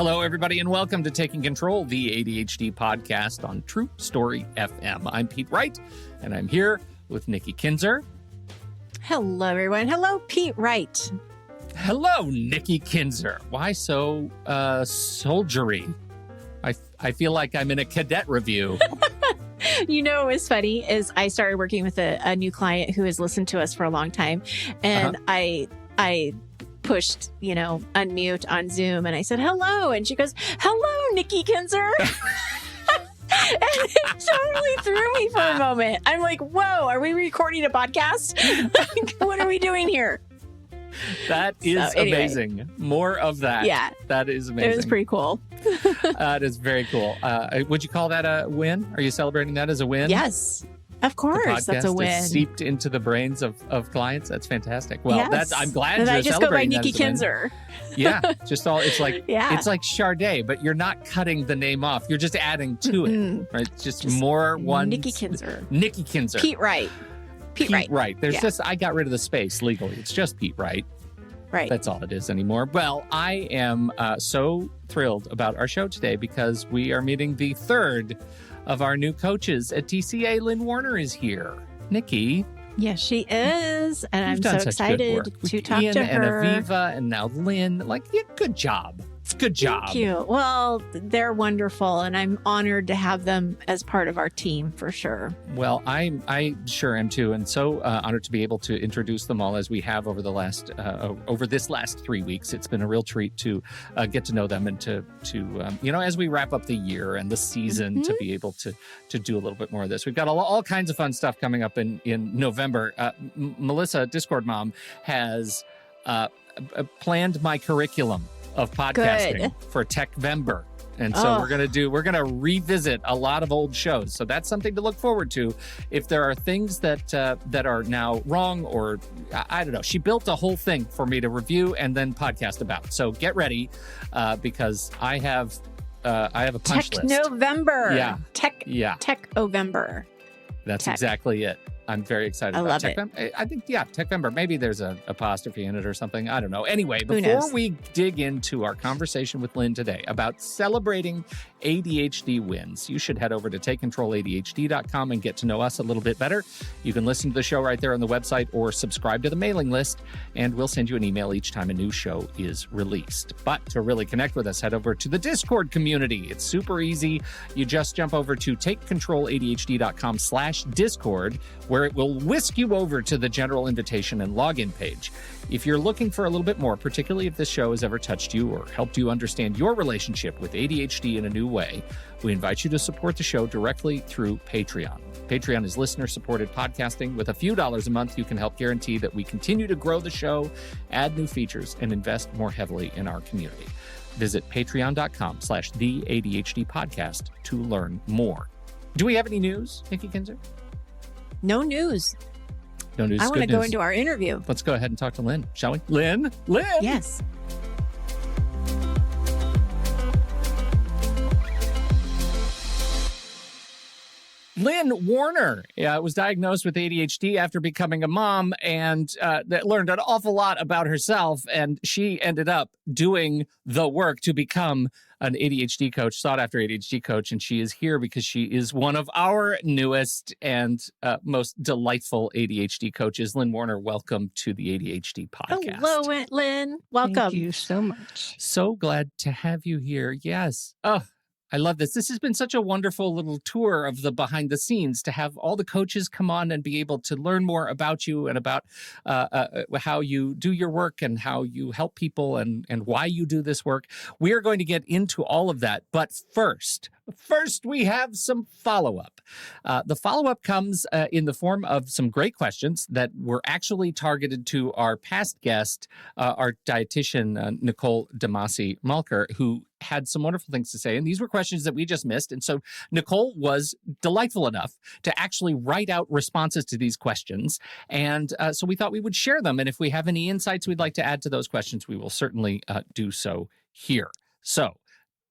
Hello, everybody, and welcome to Taking Control, the ADHD podcast on True Story FM. I'm Pete Wright, and I'm here with Nikki Kinzer. Hello, everyone. Hello, Pete Wright. Hello, Nikki Kinzer. Why so soldiery? I feel like I'm in a cadet review. You know, what was funny is I started working with a new client who has listened to us for a long time, and I pushed, unmute on Zoom, and I said, hello, and she goes, hello, Nikki Kinzer. And it totally threw me for a moment. I'm like, whoa, are we recording a podcast? What are we doing here? That is amazing. More of that. Yeah. That is amazing. It was pretty cool. It is very cool. Would you call that a win? Are you celebrating that as a win? Yes. Of course, that's a win. Is seeped into the brains of clients. That's fantastic. Well, yes. I'm glad and you're I just go by celebrating Nikki Kinzer. Yeah, it's like yeah. It's like Charday, but you're not cutting the name off. You're just adding to it. Right? Just more one. Nikki Kinzer. Nikki Kinzer. Pete Wright. Pete Wright. There's I got rid of the space legally. It's just Pete Wright. Right. That's all it is anymore. Well, I am so thrilled about our show today because we are meeting the third of our new coaches at TCA. Lynn Warner is here. Nikki. Yes, she is. And I'm so excited to talk Ian to her. And Aviva and now Lynn. Good job. Good job. Thank you. Well, they're wonderful, and I'm honored to have them as part of our team for sure. Well, I sure am too, and so honored to be able to introduce them all as we have over the last over this last 3 weeks. It's been a real treat to get to know them and to as we wrap up the year and the season to be able to do a little bit more of this. We've got all kinds of fun stuff coming up in November. Melissa, Discord Mom, has planned my curriculum of podcasting for Techvember. And so we're going to revisit a lot of old shows. So that's something to look forward to. If there are things that are now wrong, or I don't know, she built a whole thing for me to review and then podcast about. So get ready because I have a punch list. November. Yeah. Tech-Ovember. That's exactly it. I'm very excited about Techvember. I think, Techvember. Maybe there's an apostrophe in it or something. I don't know. Anyway, before we dig into our conversation with Lynn today about celebrating ADHD wins, you should head over to TakeControlADHD.com and get to know us a little bit better. You can listen to the show right there on the website or subscribe to the mailing list, and we'll send you an email each time a new show is released. But to really connect with us, head over to the Discord community. It's super easy. You just jump over to TakeControlADHD.com/Discord, where it will whisk you over to the general invitation and login page. If you're looking for a little bit more, particularly if this show has ever touched you or helped you understand your relationship with ADHD in a new way, we invite you to support the show directly through Patreon. Patreon is listener-supported podcasting. With a few dollars a month, you can help guarantee that we continue to grow the show, add new features, and invest more heavily in our community. Visit patreon.com/theADHDpodcast to learn more. Do we have any news, Nikki Kinzer? No news. No news. I want to go into our interview. Let's go ahead and talk to Lynn, shall we? Lynn? Yes. Lynn Warner was diagnosed with ADHD after becoming a mom and learned an awful lot about herself. And she ended up doing the work to become an ADHD coach, sought-after ADHD coach. And she is here because she is one of our newest and most delightful ADHD coaches. Lynn Warner, welcome to the ADHD podcast. Hello, Lynn. Welcome. Thank you so much. So glad to have you here. Yes. Oh, I love this. This has been such a wonderful little tour of the behind the scenes to have all the coaches come on and be able to learn more about you and about how you do your work and how you help people and why you do this work. We are going to get into all of that. But first, we have some follow-up. The follow-up comes in the form of some great questions that were actually targeted to our past guest, our dietitian, Nicole Damasi-Malker, who had some wonderful things to say. And these were questions that we just missed. And so Nicole was delightful enough to actually write out responses to these questions. And so we thought we would share them. And if we have any insights we'd like to add to those questions, we will certainly do so here. So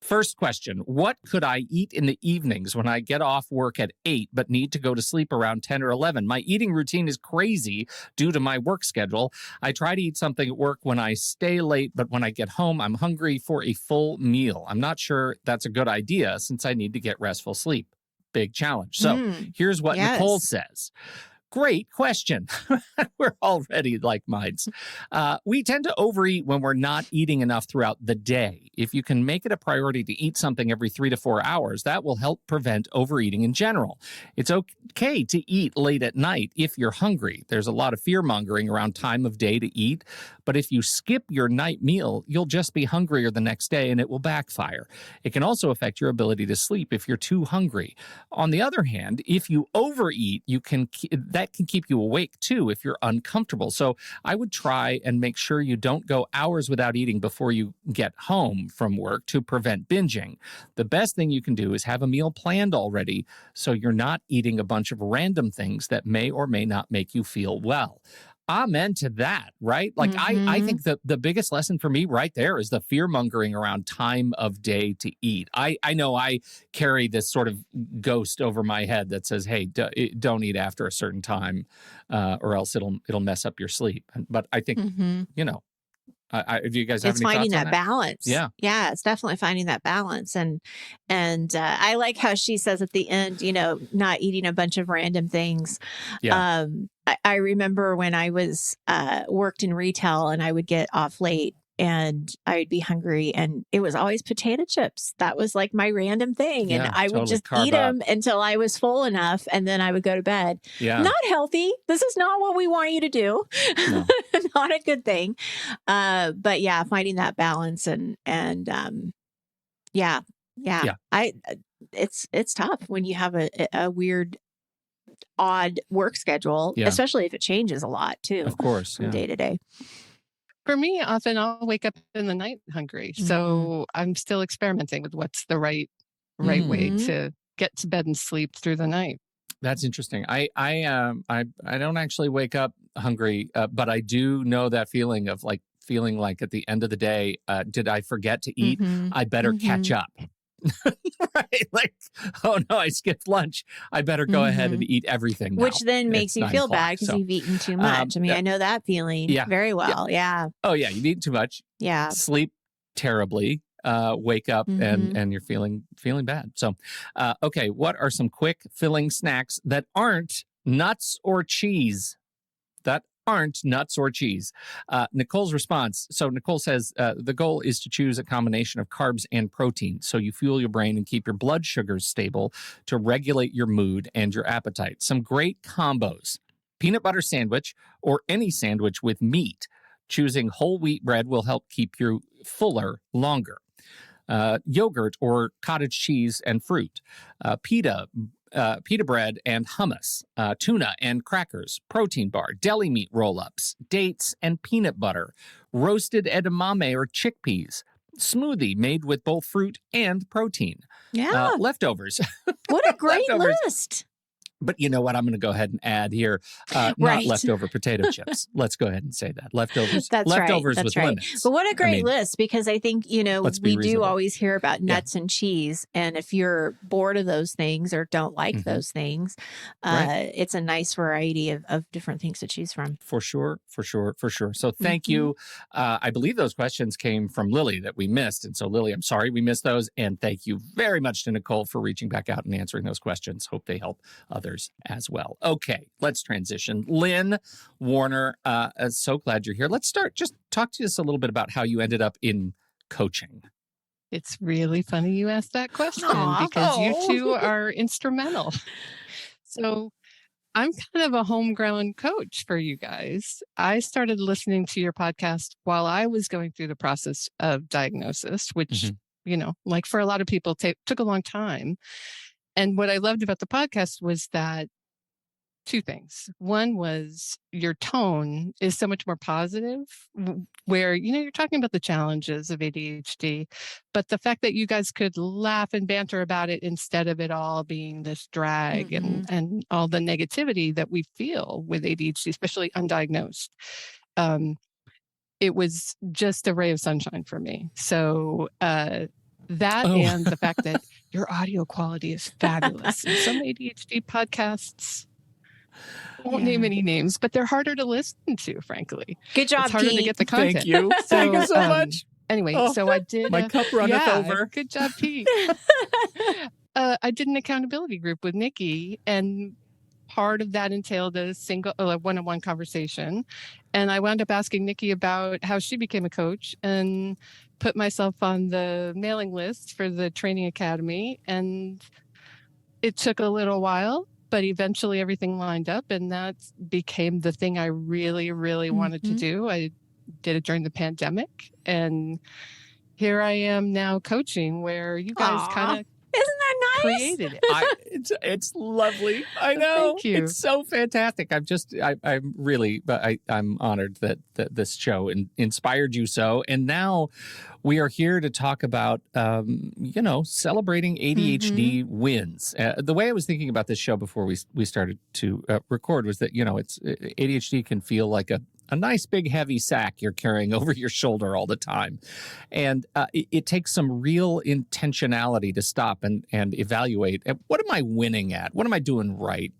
First question, what could I eat in the evenings when I get off work at 8 but need to go to sleep around 10 or 11? My eating routine is crazy due to my work schedule. I try to eat something at work when I stay late, but when I get home, I'm hungry for a full meal. I'm not sure that's a good idea since I need to get restful sleep. Big challenge. So here's what Nicole says. Great question. We're already like minds. We tend to overeat when we're not eating enough throughout the day. If you can make it a priority to eat something every 3 to 4 hours, that will help prevent overeating in general. It's okay to eat late at night if you're hungry. There's a lot of fear mongering around time of day to eat, but if you skip your night meal, you'll just be hungrier the next day and it will backfire. It can also affect your ability to sleep if you're too hungry. On the other hand, if you overeat, that can keep you awake too if you're uncomfortable. So I would try and make sure you don't go hours without eating before you get home from work to prevent binging. The best thing you can do is have a meal planned already so you're not eating a bunch of random things that may or may not make you feel well. Amen to that, right? Like I think that the biggest lesson for me right there is the fear mongering around time of day to eat. I know I carry this sort of ghost over my head that says, "Hey, don't eat after a certain time, or else it'll mess up your sleep." But I think do you guys have it's any finding thoughts on that that? balance. Yeah, it's definitely finding that balance. And I like how she says at the end, not eating a bunch of random things. Yeah. I remember when I was worked in retail and I would get off late and I would be hungry and it was always potato chips. That was like my random thing. And I would just eat them until I was full enough and then I would go to bed. Yeah. Not healthy. This is not what we want you to do. No. Not a good thing. But yeah, finding that balance and yeah. It's tough when you have a weird, odd work schedule, especially if it changes a lot too. Of course, from day to day. For me, often I'll wake up in the night hungry. So I'm still experimenting with what's the right way to get to bed and sleep through the night. That's interesting. I don't actually wake up hungry, but I do know that feeling of like feeling like at the end of the day, did I forget to eat? I better catch up. Right? Like, oh no, I skipped lunch. I better go ahead and eat everything now. Which then makes you feel bad because you've eaten too much. I mean, I know that feeling very well. Yeah. Oh yeah, you've eaten too much. Yeah. Sleep terribly. Wake up and you're feeling bad. So, okay, what are some quick filling snacks that aren't nuts or cheese? Nicole's response. So Nicole says the goal is to choose a combination of carbs and protein so you fuel your brain and keep your blood sugars stable to regulate your mood and your appetite. Some great combos: peanut butter sandwich or any sandwich with meat. Choosing whole wheat bread will help keep you fuller longer. Yogurt or cottage cheese and fruit. Pita bread and hummus, tuna and crackers, protein bar, deli meat roll-ups, dates and peanut butter, roasted edamame or chickpeas, smoothie made with both fruit and protein. Yeah. Leftovers. What a great list. But you know what? I'm going to go ahead and add here, not leftover potato chips. Let's go ahead and say that. Leftovers. Leftovers with lemons. But what a great list, because I think, we do always hear about nuts and cheese. And if you're bored of those things or don't like those things, it's a nice variety of different things to choose from. For sure. So thank you. I believe those questions came from Lily that we missed. And so Lily, I'm sorry we missed those. And thank you very much to Nicole for reaching back out and answering those questions. Hope they help others as well. Okay, let's transition. Lynn Warner, so glad you're here. Let's start. Just talk to us a little bit about how you ended up in coaching. It's really funny you asked that question because you two are instrumental. So I'm kind of a homegrown coach for you guys. I started listening to your podcast while I was going through the process of diagnosis, which, like for a lot of people, took a long time. And what I loved about the podcast was that two things. One was your tone is so much more positive, where, you're talking about the challenges of ADHD, but the fact that you guys could laugh and banter about it instead of it all being this drag and all the negativity that we feel with ADHD, especially undiagnosed. It was just a ray of sunshine for me. So, That and the fact that your audio quality is fabulous. And some ADHD podcasts, I won't name any names, but they're harder to listen to, frankly. Good job, It's harder Pete. to get the content. Thank you. Thank you so much. Anyway, so I did. My cup runneth over. Good job, Pete. I did an accountability group with Nikki, and part of that entailed a single one-on-one conversation. And I wound up asking Nikki about how she became a coach and put myself on the mailing list for the training academy. And it took a little while, but eventually everything lined up, and that became the thing I really, really wanted to do. I did it during the pandemic, and here I am now coaching, where you guys kind of isn't that nice? Created it. It's lovely. I know. Thank you. It's so fantastic. I'm really, I'm honored that this show inspired you so. And now we are here to talk about, celebrating ADHD wins. The way I was thinking about this show before we started to record was that, it's ADHD can feel like a nice big heavy sack you're carrying over your shoulder all the time. And it takes some real intentionality to stop and evaluate, what am I winning at? What am I doing right?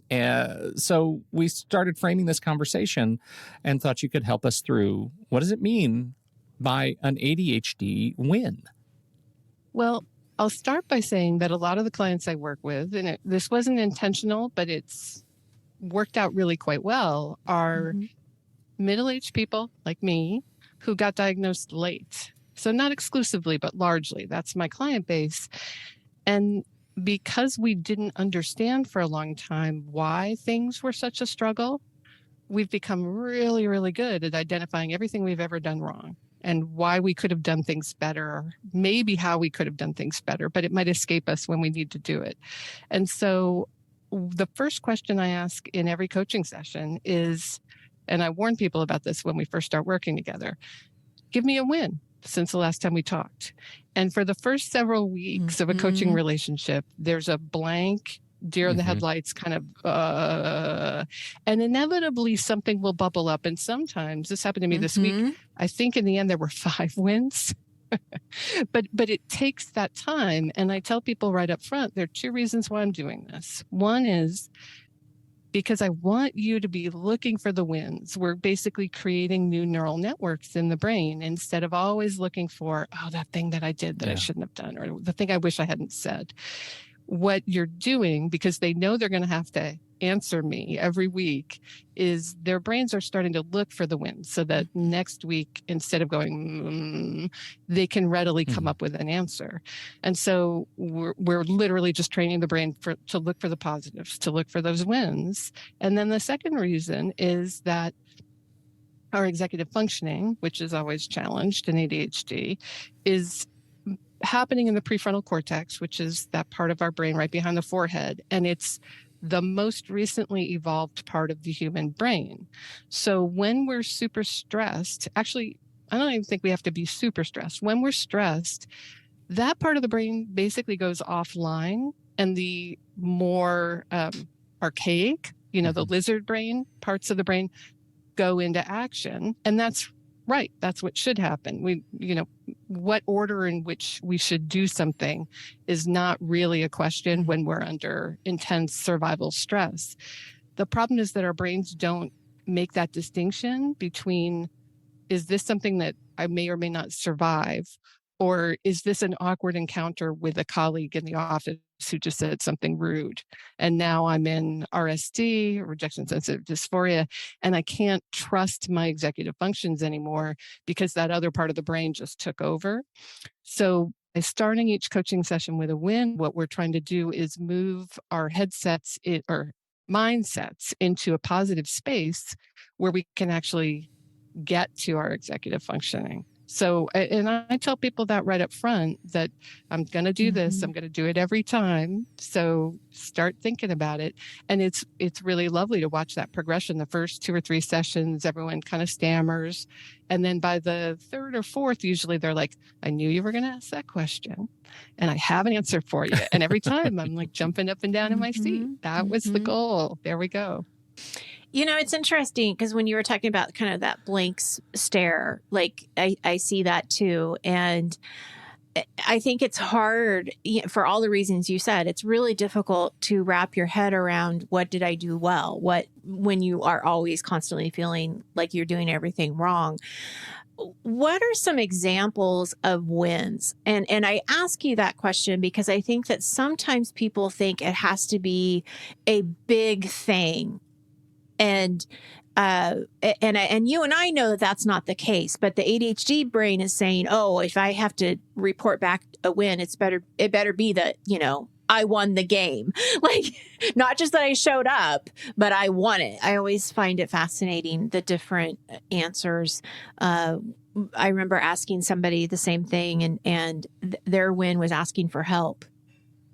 So we started framing this conversation and thought you could help us through, what does it mean by an ADHD win? Well, I'll start by saying that a lot of the clients I work with, and this wasn't intentional, but it's worked out really quite well, are middle-aged people like me who got diagnosed late. So not exclusively, but largely. That's my client base. And because we didn't understand for a long time why things were such a struggle, we've become really, really good at identifying everything we've ever done wrong and why we could have done things better, or maybe how we could have done things better, but it might escape us when we need to do it. And so the first question I ask in every coaching session is, and I warn people about this when we first start working together, give me a win since the last time we talked. And for the first several weeks of a coaching relationship, there's a blank, deer in the headlights kind of, and inevitably something will bubble up. And sometimes, this happened to me this week, I think in the end there were 5 wins. but it takes that time. And I tell people right up front, there are 2 reasons why I'm doing this. One is because I want you to be looking for the wins. We're basically creating new neural networks in the brain instead of always looking for, that thing that I did that I shouldn't have done, or the thing I wish I hadn't said. What you're doing, because they know they're going to have to answer me every week, is their brains are starting to look for the wins so that next week, instead of going, they can readily come up with an answer. And so we're literally just training the brain to look for the positives, to look for those wins. And then the second reason is that our executive functioning, which is always challenged in ADHD, is happening in the prefrontal cortex, which is that part of our brain right behind the forehead. And it's the most recently evolved part of the human brain. So when we're super stressed, actually, I don't even think we have to be super stressed. When we're stressed, that part of the brain basically goes offline, and the more archaic, the lizard brain parts of the brain go into action. And that's right. That's what should happen. What order in which we should do something is not really a question when we're under intense survival stress. The problem is that our brains don't make that distinction between, is this something that I may or may not survive, or is this an awkward encounter with a colleague in the office who just said something rude, and now I'm in RSD, rejection sensitive dysphoria, and I can't trust my executive functions anymore because that other part of the brain just took over. So by starting each coaching session with a win, what we're trying to do is move our headsets or mindsets into a positive space where we can actually get to our executive functioning. So, and I tell people that right up front, that I'm going to do this. I'm going to do it every time. So start thinking about it. And it's really lovely to watch that progression. The first 2 or 3 sessions, everyone kind of stammers. And then by the 3rd or 4th, usually they're like, I knew you were going to ask that question and I have an answer for you. And every time I'm like jumping up and down in my seat. That was the goal. There we go. It's interesting because when you were talking about kind of that blank stare, like I see that too. And I think it's hard for all the reasons you said. It's really difficult to wrap your head around what did I do well? When you are always constantly feeling like you're doing everything wrong. What are some examples of wins? And I ask you that question because I think that sometimes people think it has to be a big thing. And you and I know that that's not the case, but the ADHD brain is saying, oh, if I have to report back a win, it better be that, I won the game. Like, not just that I showed up, but I won it. I always find it fascinating, the different answers. I remember asking somebody the same thing, and their win was asking for help,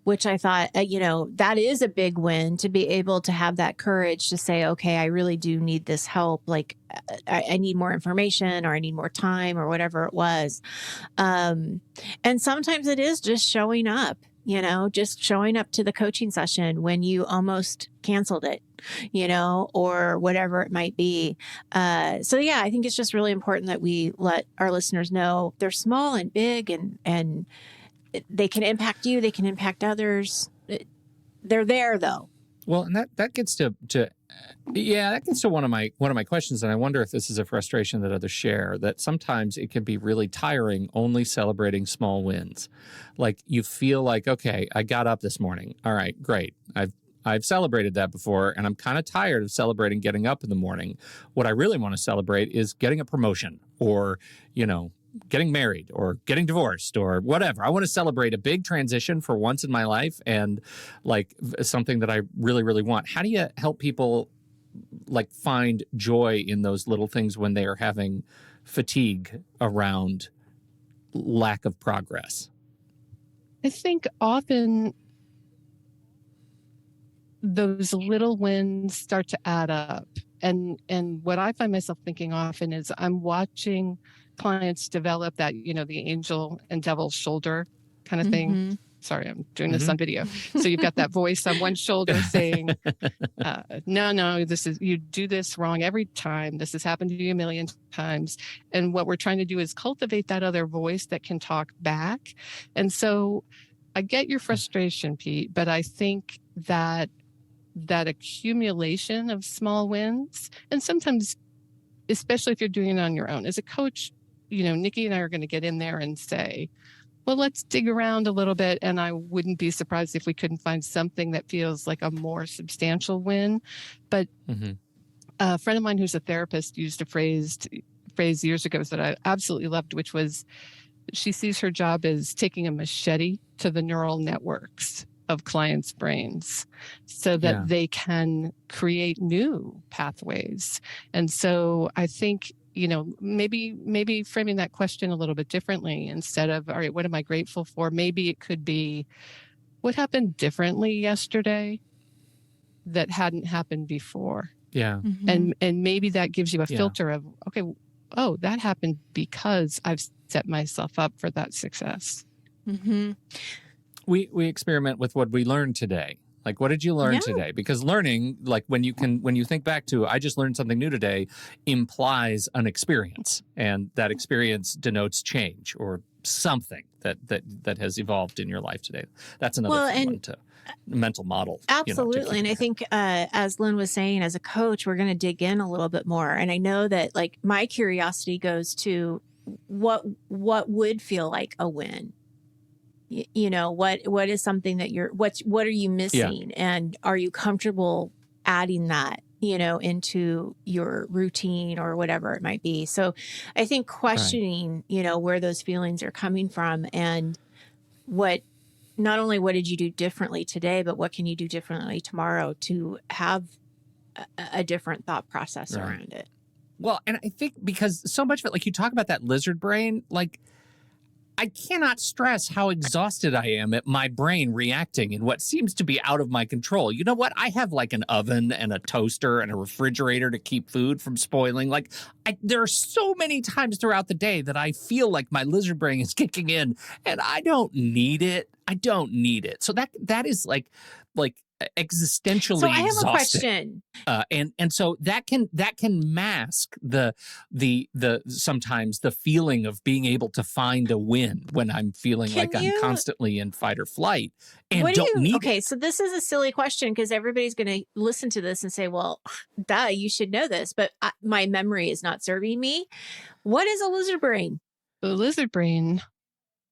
which I thought, that is a big win, to be able to have that courage to say, okay, I really do need this help. Like, I need more information, or I need more time, or whatever it was. And sometimes it is just showing up, just showing up to the coaching session when you almost canceled it, or whatever it might be. So yeah, I think it's just really important that we let our listeners know they're small and big, and they can impact you. They can impact others. They're there, though. Well, and that gets to one of my questions, and I wonder if this is a frustration that others share. That sometimes it can be really tiring only celebrating small wins. Like, you feel like, okay, I got up this morning. All right, great. I've celebrated that before, and I'm kind of tired of celebrating getting up in the morning. What I really want to celebrate is getting a promotion, or getting married, or getting divorced, or whatever. I want to celebrate a big transition for once in my life, and like something that I really, really want. How do you help people like find joy in those little things when they are having fatigue around lack of progress? I think often those little wins start to add up. And what I find myself thinking often is I'm watching clients develop that, the angel and devil shoulder kind of thing. Mm-hmm. Sorry, I'm doing this on video. So you've got that voice on one shoulder saying, no, you do this wrong every time. This has happened to you a million times. And what we're trying to do is cultivate that other voice that can talk back. And so I get your frustration, Pete, but I think that accumulation of small wins, and sometimes, especially if you're doing it on your own as a coach, Nikki and I are going to get in there and say, well, let's dig around a little bit. And I wouldn't be surprised if we couldn't find something that feels like a more substantial win. But a friend of mine who's a therapist used a phrase years ago that I absolutely loved, which was, she sees her job as taking a machete to the neural networks of clients' brains so that they can create new pathways. And so I think, maybe framing that question a little bit differently, instead of, all right, what am I grateful for? Maybe it could be, what happened differently yesterday that hadn't happened before? Yeah. And maybe that gives you a filter of, okay, oh, that happened because I've set myself up for that success. Mm-hmm. We experiment with what we learned today. Like, what did you learn today? Because learning, like when you think back to, I just learned something new today, implies an experience, and that experience denotes change or something that has evolved in your life today. That's another one to mental model. Absolutely. And I think, as Lynn was saying, as a coach, we're going to dig in a little bit more. And I know that, like, my curiosity goes to what would feel like a win. What is something that what are you missing? And are you comfortable adding that, into your routine or whatever it might be? So I think questioning, where those feelings are coming from, and not only what did you do differently today, but what can you do differently tomorrow to have a different thought process around it? Well, and I think because so much of it, like you talk about that lizard brain, like, I cannot stress how exhausted I am at my brain reacting in what seems to be out of my control. You know what? I have like an oven and a toaster and a refrigerator to keep food from spoiling. Like, there are so many times throughout the day that I feel like my lizard brain is kicking in, and I don't need it. So that is like existentially So I have a exhausting. question. And so that can mask the sometimes the feeling of being able to find a win when I'm feeling like I'm constantly in fight or flight and don't need okay, it. so this is a silly question because everybody's going to listen to this and say, well, duh, you should know this, but my memory is not serving me. What is a lizard brain? The lizard brain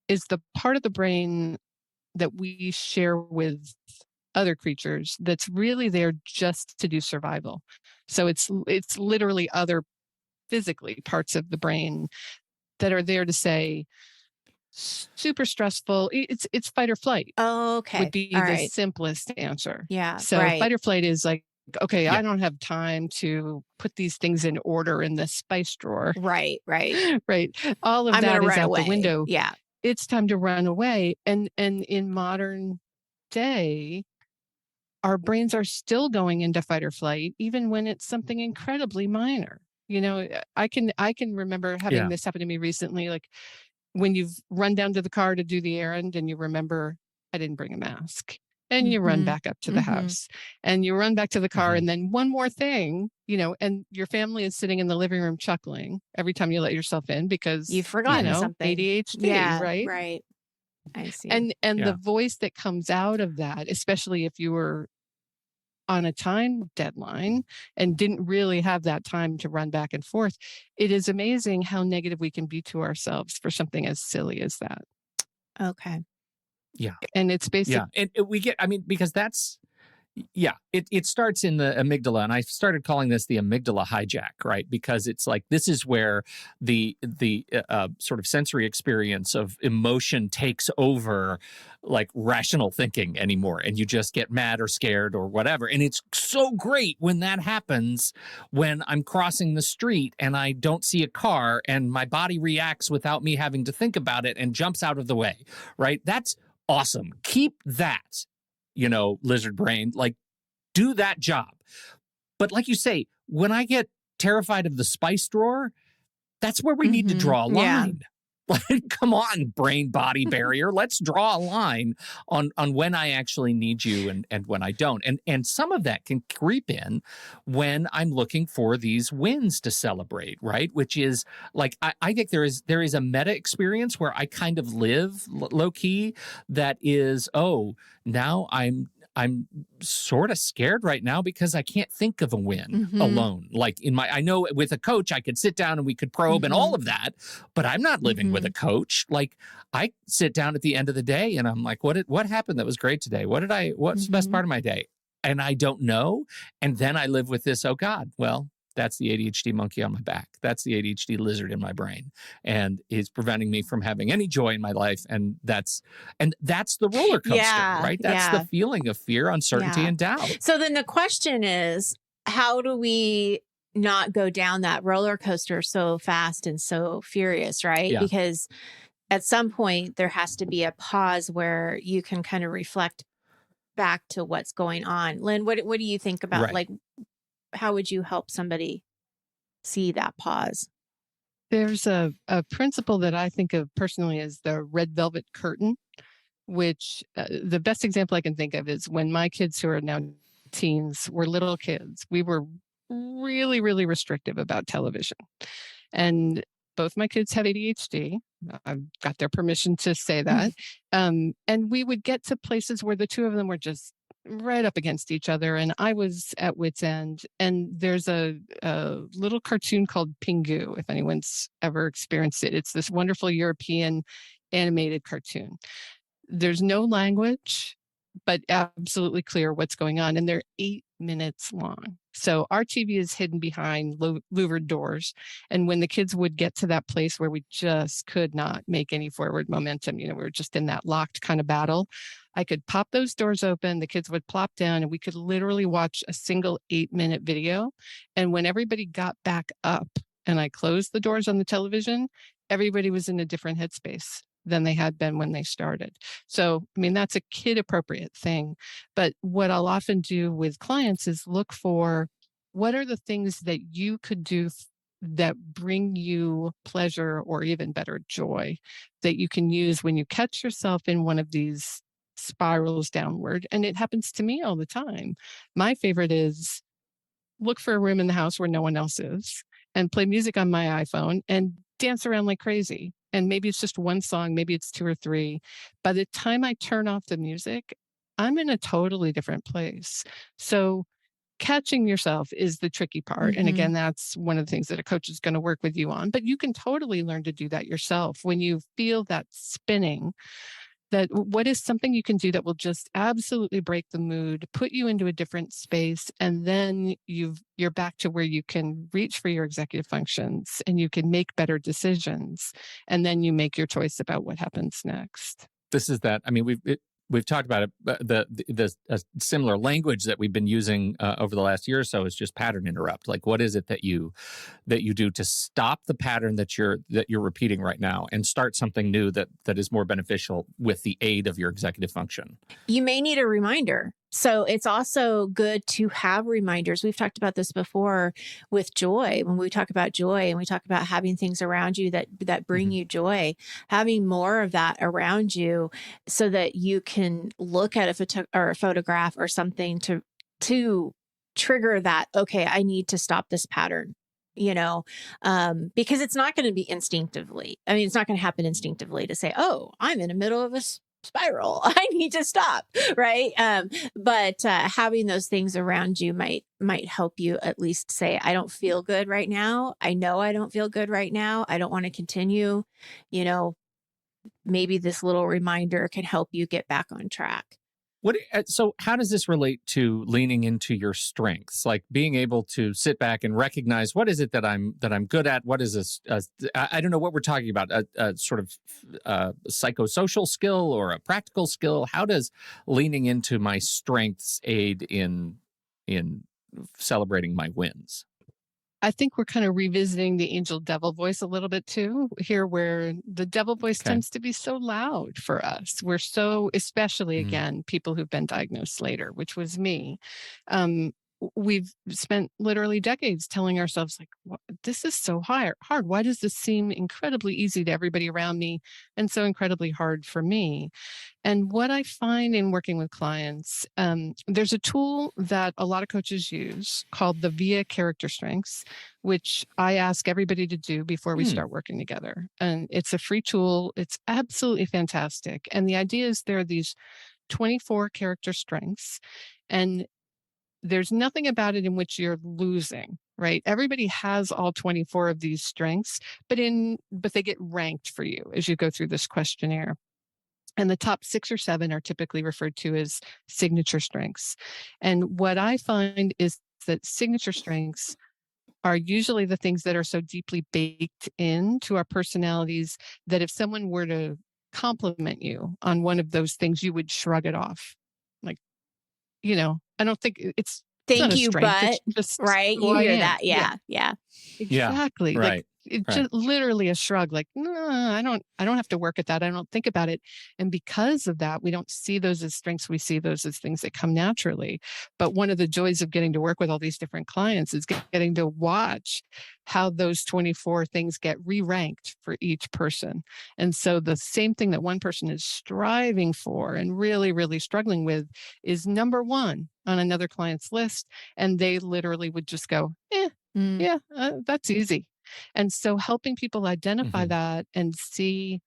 is the part of the brain that we share with other creatures that's really there just to do survival. So it's literally other physically parts of the brain that are there to say super stressful. It's fight or flight. Okay. Would be the simplest answer. Yeah. So fight or flight is like, okay, I don't have time to put these things in order in the spice drawer. Right. Right. All of that is out the window. Yeah. It's time to run away. And in modern day, our brains are still going into fight or flight, even when it's something incredibly minor. You know, I can remember having this happen to me recently, like when you've run down to the car to do the errand and you remember, I didn't bring a mask. And you run back up to the house and you run back to the car. And then one more thing, you know, and your family is sitting in the living room chuckling every time you let yourself in because you've forgotten something. ADHD, right? Right. I see. And the voice that comes out of that, especially if you were on a time deadline and didn't really have that time to run back and forth, it is amazing how negative we can be to ourselves for something as silly as that. Okay. Yeah. And it's basically, and we get, I mean, because that's, it starts in the amygdala, and I started calling this the amygdala hijack, right? Because it's like, this is where the sort of sensory experience of emotion takes over like rational thinking anymore. And you just get mad or scared or whatever. And it's so great when that happens, when I'm crossing the street and I don't see a car and my body reacts without me having to think about it and jumps out of the way, right? That's awesome. Keep that. You know, lizard brain, like do that job. But like you say, when I get terrified of the spice drawer, that's where we need to draw a line. Like, come on, brain body barrier. Let's draw a line on when I actually need you and when I don't. And some of that can creep in when I'm looking for these wins to celebrate, right? Which is like, I think there is a meta experience where I kind of live low key that is, oh, now I'm sort of scared right now because I can't think of a win alone. Like I know with a coach, I could sit down and we could probe and all of that, but I'm not living with a coach. Like I sit down at the end of the day and I'm like, what happened that was great today? What's the best part of my day? And I don't know. And then I live with this, oh God, well, that's the ADHD monkey on my back. That's the ADHD lizard in my brain. And it's preventing me from having any joy in my life. And that's the roller coaster, right? That's the feeling of fear, uncertainty, and doubt. So then the question is, how do we not go down that roller coaster so fast and so furious, right? Yeah. Because at some point there has to be a pause where you can kind of reflect back to what's going on. Lynn, what do you think about like, how would you help somebody see that pause? There's a principle that I think of personally as the red velvet curtain, which the best example I can think of is when my kids, who are now teens, were little kids. We were really, really restrictive about television. And both my kids have ADHD. I've got their permission to say that. And we would get to places where the two of them were just right up against each other, and I was at wit's end. And there's a little cartoon called Pingu, if anyone's ever experienced it. It's this wonderful European animated cartoon. There's no language, but absolutely clear what's going on, and they're 8 minutes long. So our TV is hidden behind louvered doors, and when the kids would get to that place where we just could not make any forward momentum, you know, we were just in that locked kind of battle, I could pop those doors open, the kids would plop down, and we could literally watch a single 8-minute video. And when everybody got back up and I closed the doors on the television, everybody was in a different headspace than they had been when they started. So, I mean, that's a kid appropriate thing. But what I'll often do with clients is look for what are the things that you could do that bring you pleasure or even better joy that you can use when you catch yourself in one of these spirals downward. And it happens to me all the time. My favorite is look for a room in the house where no one else is and play music on my iPhone and dance around like crazy. And maybe it's just one song, maybe it's two or three. By the time I turn off the music, I'm in a totally different place. So catching yourself is the tricky part. And again, that's one of the things that a coach is going to work with you on. But you can totally learn to do that yourself. When you feel that spinning, that what is something you can do that will just absolutely break the mood, put you into a different space, and then you're back to where you can reach for your executive functions and you can make better decisions, and then you make your choice about what happens next. This is that. I mean, we've talked about it. The similar language that we've been using over the last year or so is just pattern interrupt. Like, what is it that you do to stop the pattern that you're repeating right now and start something new that is more beneficial with the aid of your executive function? You may need a reminder. So it's also good to have reminders. We've talked about this before with joy. When we talk about joy and we talk about having things around you that bring you joy, having more of that around you so that you can look at a photograph or something to trigger that, okay, I need to stop this pattern. Because it's not going to be instinctively. I mean, it's not going to happen instinctively to say, oh, I'm in the middle of a spiral. I need to stop. Right. But having those things around you might help you at least say, I don't feel good right now. I know I don't feel good right now. I don't want to continue. Maybe this little reminder can help you get back on track. So how does this relate to leaning into your strengths, like being able to sit back and recognize what is it that I'm good at? What is this? I don't know what we're talking about, a sort of psychosocial skill or a practical skill. How does leaning into my strengths aid in celebrating my wins? I think we're kind of revisiting the angel devil voice a little bit too here, where the devil voice tends to be so loud for us. We're so, especially again, people who've been diagnosed later, which was me. We've spent literally decades telling ourselves like, this is so hard. Why does this seem incredibly easy to everybody around me and so incredibly hard for me? And what I find in working with clients, there's a tool that a lot of coaches use called the VIA Character Strengths, which I ask everybody to do before we start working together. And it's a free tool. It's absolutely fantastic. And the idea is there are these 24 character strengths, and there's nothing about it in which you're losing, right? Everybody has all 24 of these strengths, but they get ranked for you as you go through this questionnaire. And the top 6 or 7 are typically referred to as signature strengths. And what I find is that signature strengths are usually the things that are so deeply baked into our personalities that if someone were to compliment you on one of those things, you would shrug it off. Like, I don't think it's thank you, strength, but it's just right. You hear that. Yeah. Exactly. Right. Like it's just literally a shrug. Like, no, I don't have to work at that. I don't think about it. And because of that, we don't see those as strengths. We see those as things that come naturally. But one of the joys of getting to work with all these different clients is getting to watch how those 24 things get re-ranked for each person. And so the same thing that one person is striving for and really, really struggling with is number 1 on another client's list. And they literally would just go, that's easy. And so helping people identify that and see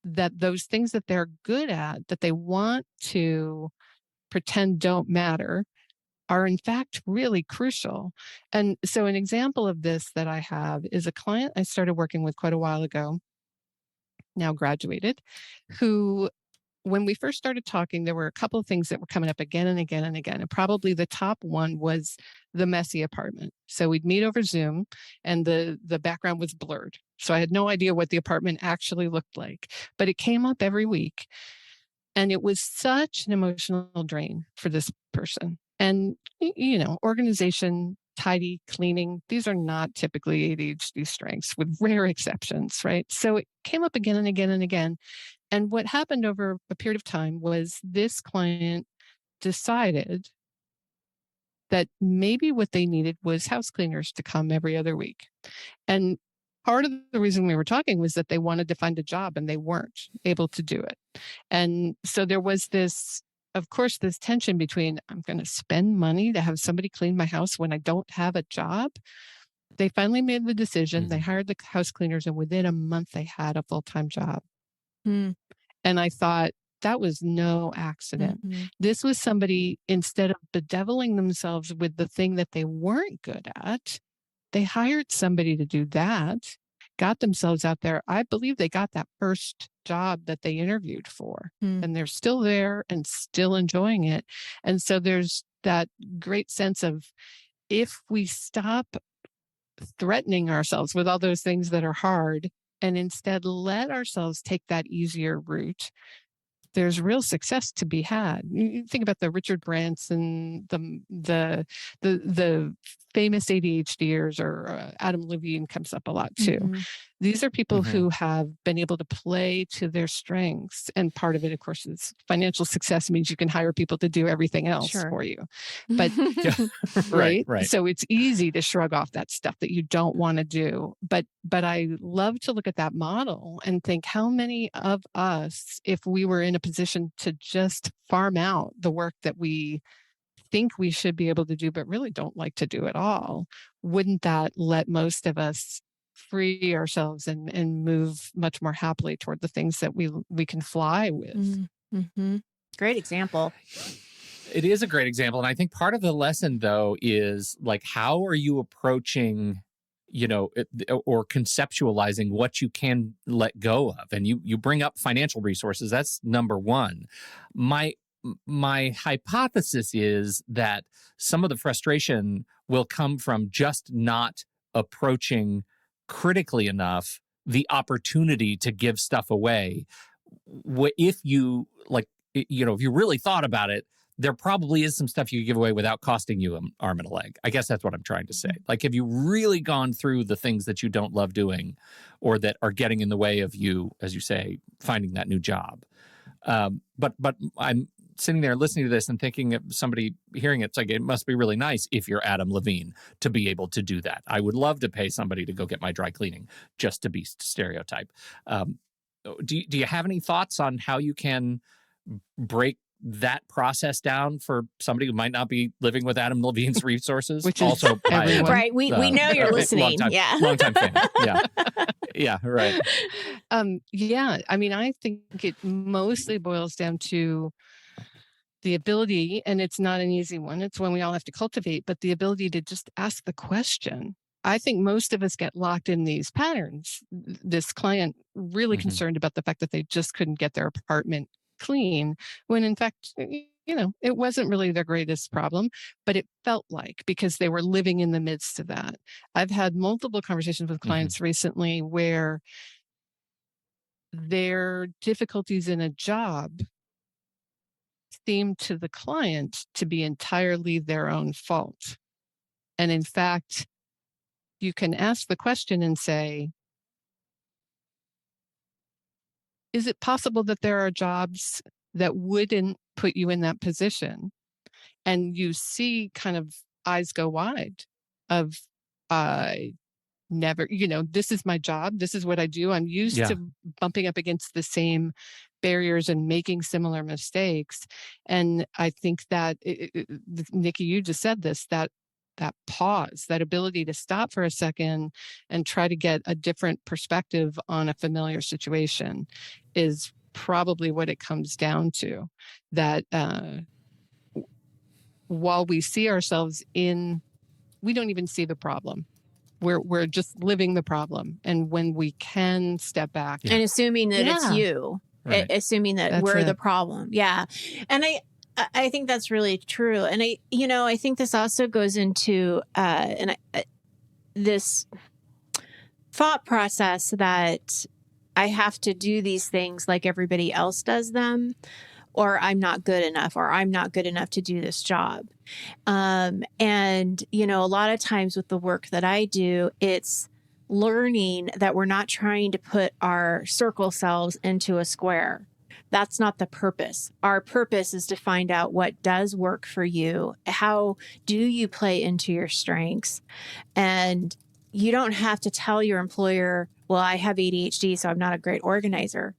that those things that they're good at, that they want to pretend don't matter, are in fact really crucial. And so an example of this that I have is a client I started working with quite a while ago, now graduated, who when we first started talking, there were a couple of things that were coming up again and again and again. And probably the top one was the messy apartment. So we'd meet over Zoom and the background was blurred. So I had no idea what the apartment actually looked like, but it came up every week. And it was such an emotional drain for this person. And, organization, tidy, cleaning, these are not typically ADHD strengths with rare exceptions, right? So it came up again and again and again. And what happened over a period of time was this client decided that maybe what they needed was house cleaners to come every other week. And part of the reason we were talking was that they wanted to find a job and they weren't able to do it. And so there was this, of course, this tension between, I'm going to spend money to have somebody clean my house when I don't have a job. They finally made the decision. They hired the house cleaners, and within a month they had a full-time job. And I thought, that was no accident. This was somebody, instead of bedeviling themselves with the thing that they weren't good at, they hired somebody to do that, got themselves out there. I believe they got that first job that they interviewed for, and they're still there and still enjoying it. And so there's that great sense of, if we stop threatening ourselves with all those things that are hard and instead let ourselves take that easier route, there's real success to be had. You think about the Richard Branson, the famous ADHDers, or Adam Levine comes up a lot too. These are people who have been able to play to their strengths. And part of it, of course, is financial success means you can hire people to do everything else for you. But right. So it's easy to shrug off that stuff that you don't want to do. But I love to look at that model and think, how many of us, if we were in a position to just farm out the work that we think we should be able to do, but really don't like to do at all, wouldn't that let most of us free ourselves and move much more happily toward the things that we can fly with? Great example. It is a great example. And I think part of the lesson, though, is like, how are you approaching, or conceptualizing what you can let go of? And you bring up financial resources. That's number one. My hypothesis is that some of the frustration will come from just not approaching critically enough the opportunity to give stuff away. If you if you really thought about it, there probably is some stuff you give away without costing you an arm and a leg. I guess that's what I'm trying to say. Like, have you really gone through the things that you don't love doing, or that are getting in the way of you, as you say, finding that new job? But I'm sitting there listening to this and thinking of somebody hearing it, it's like, it must be really nice if you're Adam Levine to be able to do that. I would love to pay somebody to go get my dry cleaning, just to be stereotype. Do you have any thoughts on how you can break that process down for somebody who might not be living with Adam Levine's resources? Which is also everyone. Right. We know you're listening. Long time fan. Yeah. Yeah. Right. Yeah. I mean, I think it mostly boils down to the ability, and it's not an easy one. It's one we all have to cultivate, but the ability to just ask the question. I think most of us get locked in these patterns. This client really concerned about the fact that they just couldn't get their apartment clean, when in fact, it wasn't really their greatest problem, but it felt like, because they were living in the midst of that. I've had multiple conversations with clients recently where their difficulties in a job seemed to the client to be entirely their own fault. And in fact, you can ask the question and say, is it possible that there are jobs that wouldn't put you in that position? And you see kind of eyes go wide of, never, this is my job. This is what I do. I'm used to bumping up against the same barriers and making similar mistakes. And I think that, Nikki, you just said this, that pause, that ability to stop for a second and try to get a different perspective on a familiar situation is probably what it comes down to. That while we see ourselves we don't even see the problem. We're just living the problem. And when we can step back. And assuming that it's you, assuming that we're the problem. Yeah. And I think that's really true. And I think this also goes into this thought process that I have to do these things like everybody else does them, or I'm not good enough, or I'm not good enough to do this job. And, a lot of times with the work that I do, it's learning that we're not trying to put our circle selves into a square. That's not the purpose. Our purpose is to find out what does work for you. How do you play into your strengths? And you don't have to tell your employer, well, I have ADHD, so I'm not a great organizer.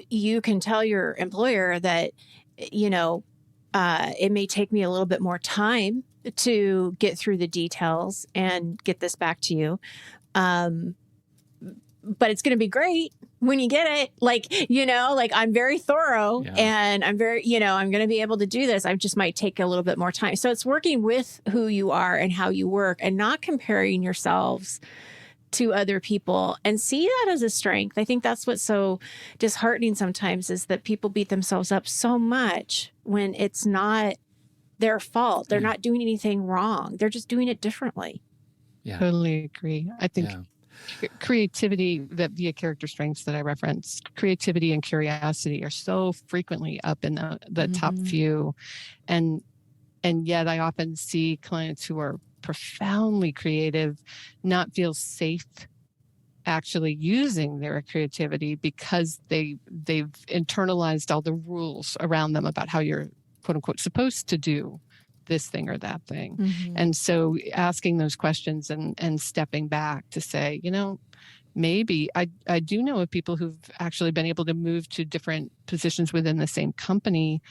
You can tell your employer that, it may take me a little bit more time to get through the details and get this back to you. But it's going to be great when you get it. I'm very thorough and I'm very, I'm going to be able to do this. I just might take a little bit more time. So it's working with who you are and how you work and not comparing yourselves to other people, and see that as a strength. I think that's what's so disheartening sometimes, is that people beat themselves up so much when it's not their fault. They're not doing anything wrong. They're just doing it differently. Yeah. Totally agree. I think creativity, via character strengths that I referenced, creativity and curiosity are so frequently up in the top few. And yet I often see clients who are profoundly creative not feel safe actually using their creativity because they've internalized all the rules around them about how you're, quote unquote, supposed to do this thing or that thing. And so asking those questions and stepping back to say, maybe I do know of people who've actually been able to move to different positions within the same company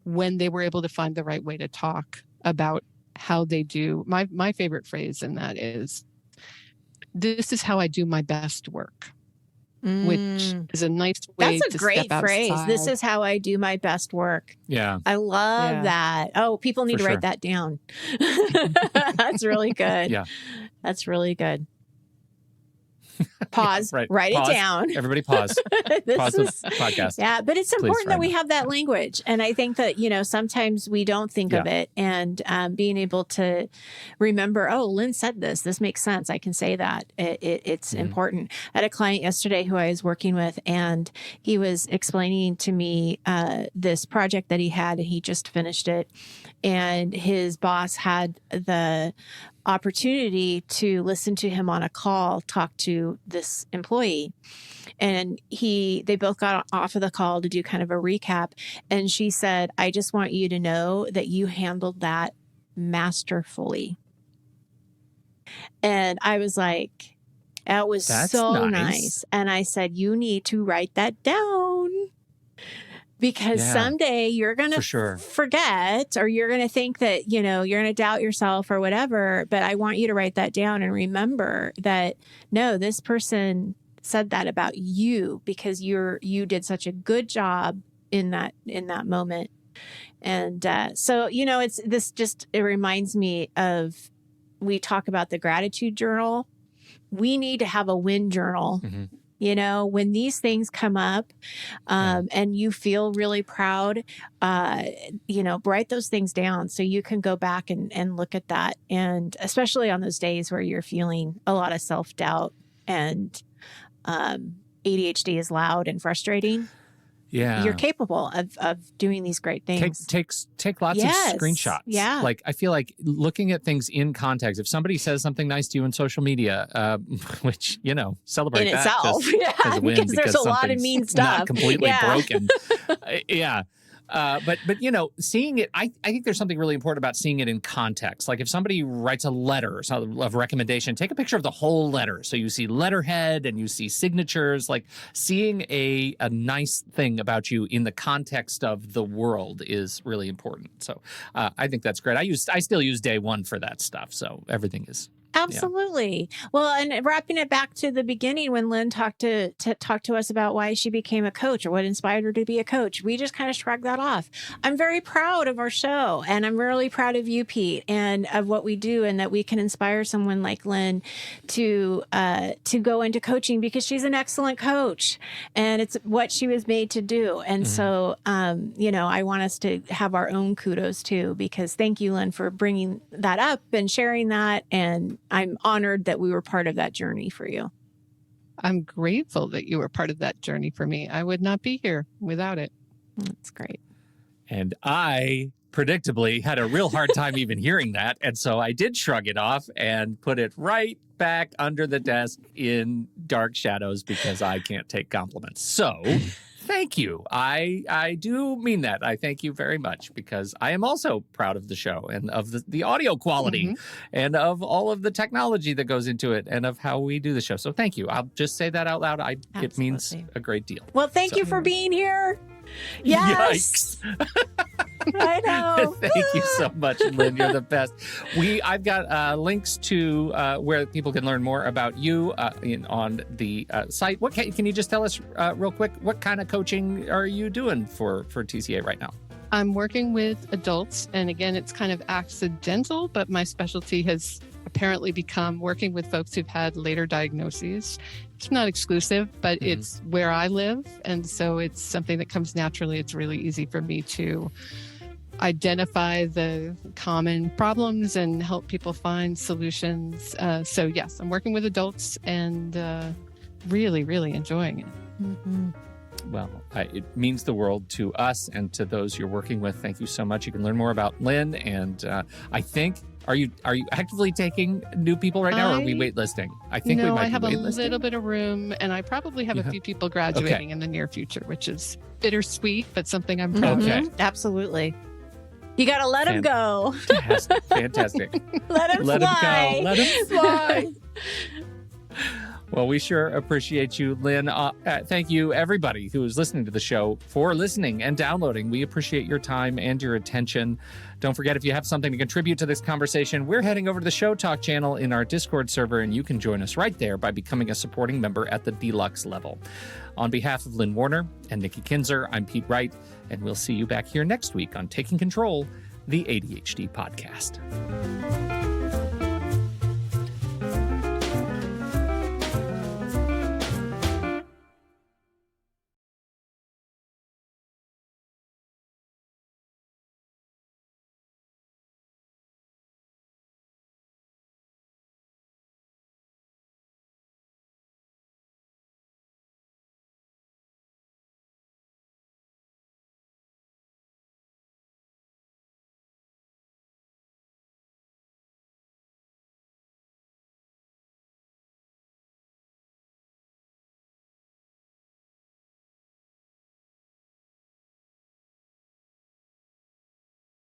when they were able to find the right way to talk about how they do. My favorite phrase in that is, this is how I do my best work, which is a nice way to step outside. That's a great phrase. This is how I do my best work. Yeah. I love that. Oh, people need to write that down. That's really good. Yeah. That's really good. Pause, write it down. Everybody pause. Pause the podcast. Yeah, but it's important that we have that language. And I think that, sometimes we don't think of it. And being able to remember, oh, Lynn said this. This makes sense. I can say that. It's important. I had a client yesterday who I was working with, and he was explaining to me this project that he had, and he just finished it. And his boss had the opportunity to listen to him on a call talk to this employee, and they both got off of the call to do kind of a recap, and she said, I just want you to know that you handled that masterfully. And I was like, that was so nice. And I said, you need to write that down, because someday you're going to forget, or you're going to think that, you're going to doubt yourself or whatever. But I want you to write that down and remember that, no, this person said that about you because you did such a good job in that moment. And so, it reminds me of, we talk about the gratitude journal. We need to have a win journal. When these things come up and you feel really proud, write those things down so you can go back and look at that. And especially on those days where you're feeling a lot of self-doubt and ADHD is loud and frustrating. Yeah. You're capable of doing these great things. Take lots of screenshots. Yeah. Like, I feel like looking at things in context. If somebody says something nice to you on social media, which, celebrate in that itself. As a win, because there's a lot of mean stuff. Not completely broken. But seeing it, I think there's something really important about seeing it in context. Like if somebody writes a letter of recommendation, take a picture of the whole letter. So you see letterhead and you see signatures, like seeing a nice thing about you in the context of the world is really important. So I think that's great. I still use day one for that stuff. So everything is. Absolutely. Yeah. Well, and wrapping it back to the beginning when Lynn talked to us about why she became a coach or what inspired her to be a coach, we just kind of shrugged that off. I'm very proud of our show, and I'm really proud of you, Pete, and of what we do, and that we can inspire someone like Lynn to go into coaching, because she's an excellent coach and it's what she was made to do. And so, I want us to have our own kudos too, because thank you, Lynn, for bringing that up and sharing that. And I'm honored that we were part of that journey for you. I'm grateful that you were part of that journey for me. I would not be here without it. That's great. And I predictably had a real hard time even hearing that. And so I did shrug it off and put it right back under the desk in dark shadows because I can't take compliments. So thank you. I do mean that. I thank you very much because I am also proud of the show and of the audio quality and of all of the technology that goes into it and of how we do the show. So thank you. I'll just say that out loud. It means a great deal. Well, thank you for being here. Yes. Yikes. I know. Thank you so much, Lynn. You're the best. I've got links to where people can learn more about you on the site. Can you just tell us real quick, what kind of coaching are you doing for TCA right now? I'm working with adults, and again, it's kind of accidental, but my specialty has apparently become working with folks who've had later diagnoses. It's not exclusive, but it's where I live, and so it's something that comes naturally. It's really easy for me to identify the common problems and help people find solutions. So yes, I'm working with adults and really, really enjoying it. Mm-hmm. Well, it means the world to us and to those you're working with. Thank you so much. You can learn more about Lynn. And I think, are you actively taking new people right now, or are we waitlisting? I think we might I have be a waitlisting. little bit of room, and I probably have a few people graduating in the near future, which is bittersweet, but something I'm proud of. Okay. Absolutely. You got to let him go. Fantastic. Let him fly. Him go. Let him fly. Well, we sure appreciate you, Lynn. Thank you, everybody who is listening to the show, for listening and downloading. We appreciate your time and your attention. Don't forget, if you have something to contribute to this conversation, we're heading over to the Show Talk channel in our Discord server, and you can join us right there by becoming a supporting member at the deluxe level. On behalf of Lynn Warner and Nikki Kinzer, I'm Pete Wright, and we'll see you back here next week on Taking Control, the ADHD podcast.